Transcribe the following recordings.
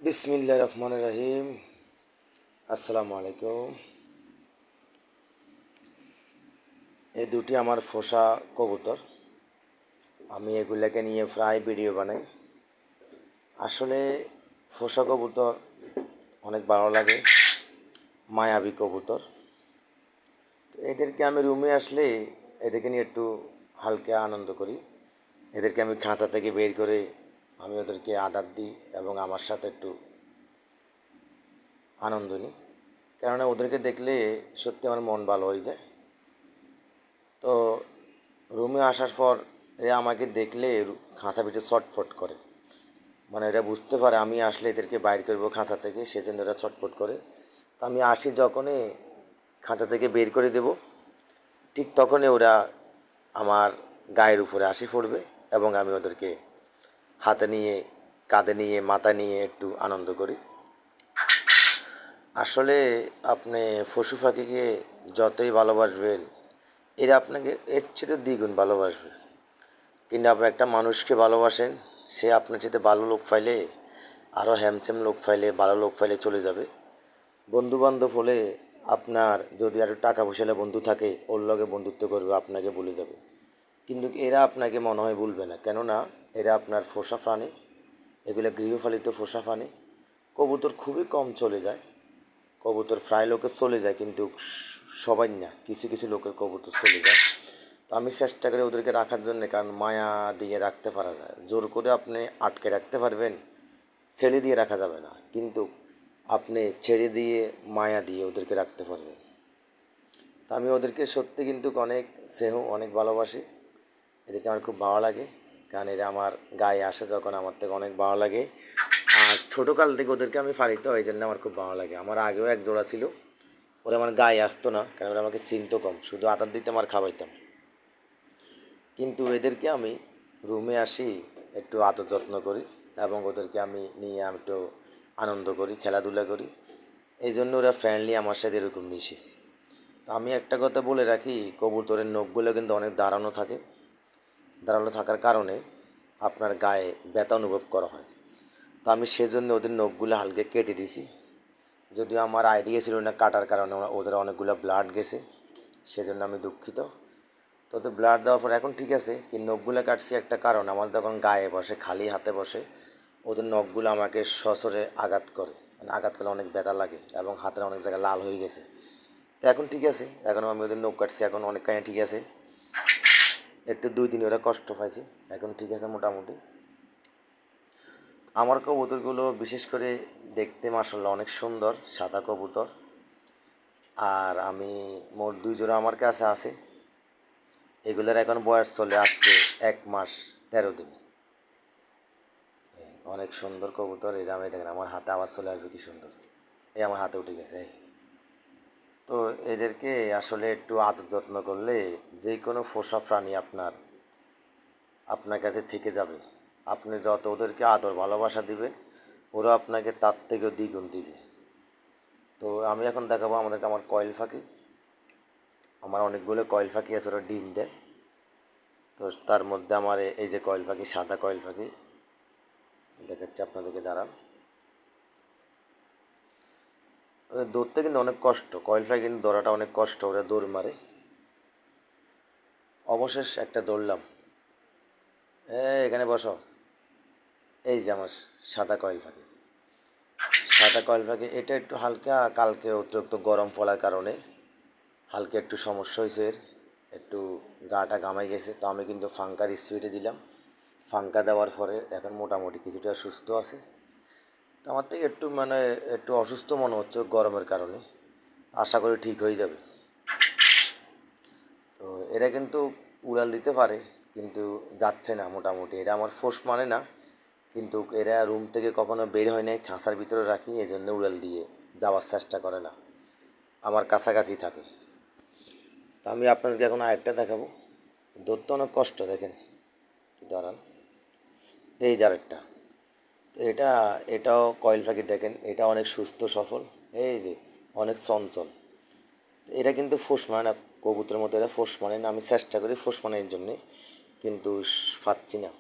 বিসমিল্লাহির রহমানির রহিম। আসসালামু আলাইকুম। এই দুটি আমার পোষা কবুতর। আমি এগুলাকে নিয়ে প্রায় ভিডিও বানাই। আসলে পোষা কবুতর অনেক ভালো লাগে, মায়াবী কবুতর। তো এদেরকে আমি রুমে আসলে এদেরকে নিয়ে একটু হালকা আনন্দ করি। এদেরকে আমি খাঁচা থেকে বের করে আমি ওদেরকে আদর দিই এবং আমার সাথে একটু আনন্দ নিই, কেননা ওদেরকে দেখলে সত্যি আমার মন ভালো হয়ে যায়। তো রুমে আসার পর এরা আমাকে দেখলে খাঁচা পিঠে ছটফট করে, মানে এরা বুঝতে পারে আমি আসলে এদেরকে বাইর করবো খাঁচা থেকে, সেজন্য এরা ছটফট করে। তো আমি আসি যখনই খাঁচা থেকে বের করে দেব, ঠিক তখনই ওরা আমার গায়ের উপরে আসি পড়বে এবং আমি ওদেরকে হাতে নিয়ে, কাঁধে নিয়ে, মাথা নিয়ে একটু আনন্দ করি। আসলে আপনি পশু পাখিকে যতই ভালোবাসবেন, এরা আপনাকে এর চেয়ে দ্বিগুণ ভালোবাসবে। কিন্তু আপনি একটা মানুষকে ভালোবাসেন, সে আপনার সাথে ভালো লোক পাইলে, আরও হ্যামস্যাম লোক পাইলে, ভালো লোক পাইলে চলে যাবে। বন্ধুবান্ধব হলে আপনার যদি আরও টাকা পয়সালে বন্ধু থাকে, ওর লগে বন্ধুত্ব করবে, আপনাকে ভুলে যাবে। কিন্তু এরা আপনাকে মনে হয় ভুলবে না, কেননা এরা আপনার পোষা প্রাণী। এগুলো গৃহপালিত পোষা প্রাণী। কবুতর খুবই কম চলে যায়, কবুতর প্রায় লোকের চলে যায়, কিন্তু সবাই না, কিছু কিছু লোকের কবুতর চলে যায়। তো আমি চেষ্টা করি ওদেরকে রাখার জন্য, কারণ মায়া দিয়ে রাখতে পারা যায়, জোর করে আপনি আটকে রাখতে পারবেন, ছেড়ে দিয়ে রাখা যাবে না, কিন্তু আপনি ছেড়ে দিয়ে মায়া দিয়ে ওদেরকে রাখতে পারবেন। তো আমি ওদেরকে সত্যি কিন্তু অনেক স্নেহ, অনেক ভালোবাসি। এদেরকে আমার খুব ভালো লাগে, কারণ এরা আমার গায়ে আসে যখন, আমার থেকে অনেক ভালো লাগে। আর ছোটোকাল থেকে ওদেরকে আমি পালিত, এই জন্য আমার খুব ভালো লাগে। আমার আগেও এক জোড়া ছিল, ওরা আমার গায়ে আসতো না, কারণ ওরা আমাকে চিনতো কম, শুধু আদর দিতাম আর খাওয়াইতাম। কিন্তু এদেরকে আমি রুমে আসি, একটু আদর যত্ন করি এবং ওদেরকে আমি নিয়ে আমি একটু আনন্দ করি, খেলাধুলা করি। এই জন্য ওরা ফ্রেন্ডলি আমার সাথে এরকম মিশে। তো আমি একটা কথা বলে রাখি, কবুতরের নখগুলো কিন্তু অনেক দাঁড়ানো থাকে। দাঁড়ানো থাকার কারণে আপনার গায়ে ব্যথা অনুভব করা হয়। তো আমি সেজন্য ওদের নখগুলো হালকা কেটে দিছি। যদিও আমার আইডিয়া ছিল না, কাটার কারণে ওদের অনেকগুলো ব্লাড গেছে, সেজন্য আমি দুঃখিত। তো ওদের ব্লাড দেওয়ার পর এখন ঠিক আছে, কিন্তু নখগুলো কাটছি একটা কারণ, আমার যখন গায়ে বসে, খালি হাতে বসে, ওদের নখগুলো আমাকে সশরে আঘাত করে, মানে আঘাত করলে অনেক ব্যথা লাগে এবং হাতের অনেক জায়গায় লাল হয়ে গেছে। তো এখন ঠিক আছে, এখন আমি ওদের নখ কাটছি, এখন অনেকখানি ঠিক আছে। একটু 2 দিন ওরা কষ্ট পাইছে, এখন ঠিক আছে মোটামুটি। আমার কবুতরগুলো বিশেষ করে দেখতে মাশাআল্লাহ অনেক সুন্দর, সাদা কবুতর। আর আমি মোট 2 জোড়া আমার কাছে আছে। এগুলোর এখন বয়স চলে আজকে 1 মাস 13 দিন। অনেক সুন্দর কবুতর এরা। আমি দেখেন আমার হাতে আবার চলে আসবে, কি সুন্দর, এই আমার হাতে উঠে গেছে। তো এদেরকে আসলে একটু আদর যত্ন করলে যে কোনো পোষা প্রাণী আপনার কাছে থেকে যাবে। আপনি যত ওদেরকে আদর ভালোবাসা দিবেন, ওরা আপনাকে তার থেকেও দ্বিগুণ দিবে। তো আমি এখন দেখাবো আমার কয়েল পাখি। আমার অনেকগুলো কয়েল পাখি আছে, ওরা ডিম দেয়। তো তার মধ্যে আমার এই যে কয়েল পাখি, সাদা কয়েল পাখি দেখাচ্ছি আপনাদেরকে, দাঁড়ান। ওদের দৌড়তে কিন্তু অনেক কষ্ট, কয়েল পাখি কিন্তু দৌড়াটা অনেক কষ্ট, ওরা দৌড় মারে। অবশেষ একটা দৌড়লাম। এখানে বসো। এই যে আমার সাদা কয়েল পাখি। সাদা কয়েল পাখি এটা একটু হালকা, কালকে অতিরিক্ত গরম পড়ার কারণে হালকা একটু সমস্যা হয়েছে, একটু গাটা ঘামাই গেছে। তো আমি কিন্তু ফাঙ্কার স্পিডে দিলাম, ফাঙ্কা দেওয়ার পরে এখন মোটামুটি কিছুটা সুস্থ আছে। তো আমার থেকে একটু মানে একটু অসুস্থ মনে হচ্ছে গরমের কারণে, আশা করি ঠিক হয়ে যাবে। তো এরা কিন্তু উড়াল দিতে পারে, কিন্তু যাচ্ছে না মোটামুটি। এরা আমার ফোর্স মানে না, কিন্তু এরা রুম থেকে কখনো বের হয় নাই, খাঁচার ভিতরে রাখি, এই জন্য উড়াল দিয়ে যাওয়ার চেষ্টা করে না, আমার কাছাকাছি থাকে। তা আমি আপনাদেরকে এখন আরেকটা দেখাবো। ধরতে অনেক কষ্ট, দেখেন, দাঁড়ান। এই যে আরেকটা। তো এটাও কয়েল পাখি, দেখেন এটা অনেক সুস্থ সফল, এই যে অনেক চঞ্চল। এটা কিন্তু ফোর্স মানে না, কবুতরের মতো এরা ফোর্স মানে না। আমি চেষ্টা করি ফোর্স মানার জন্যে, কিন্তু পাচ্ছি না।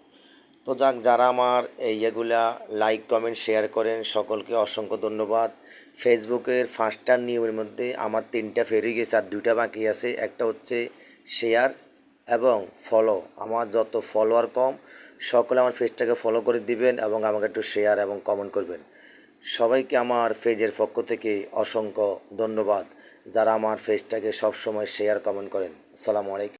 তো যাক, যারা আমার এইগুলা লাইক কমেন্ট শেয়ার করেন সকলকে অসংখ্য ধন্যবাদ। ফেসবুকের 5টা নিয়মের মধ্যে আমার 3টা ফেরে গেছে, আর 2টা বাকি আছে। একটা হচ্ছে শেয়ার এবং ফলো। আমার যত ফলোয়ার কম, সকলে আমার পেজটাকে ফলো করে দিবেন এবং আমাকে একটু শেয়ার এবং কমেন্ট করবেন। সবাইকে আমার পেজের পক্ষ থেকে অসংখ্য ধন্যবাদ, যারা আমার পেজটাকে সবসময় শেয়ার কমেন্ট করেন। আসসালামু আলাইকুম।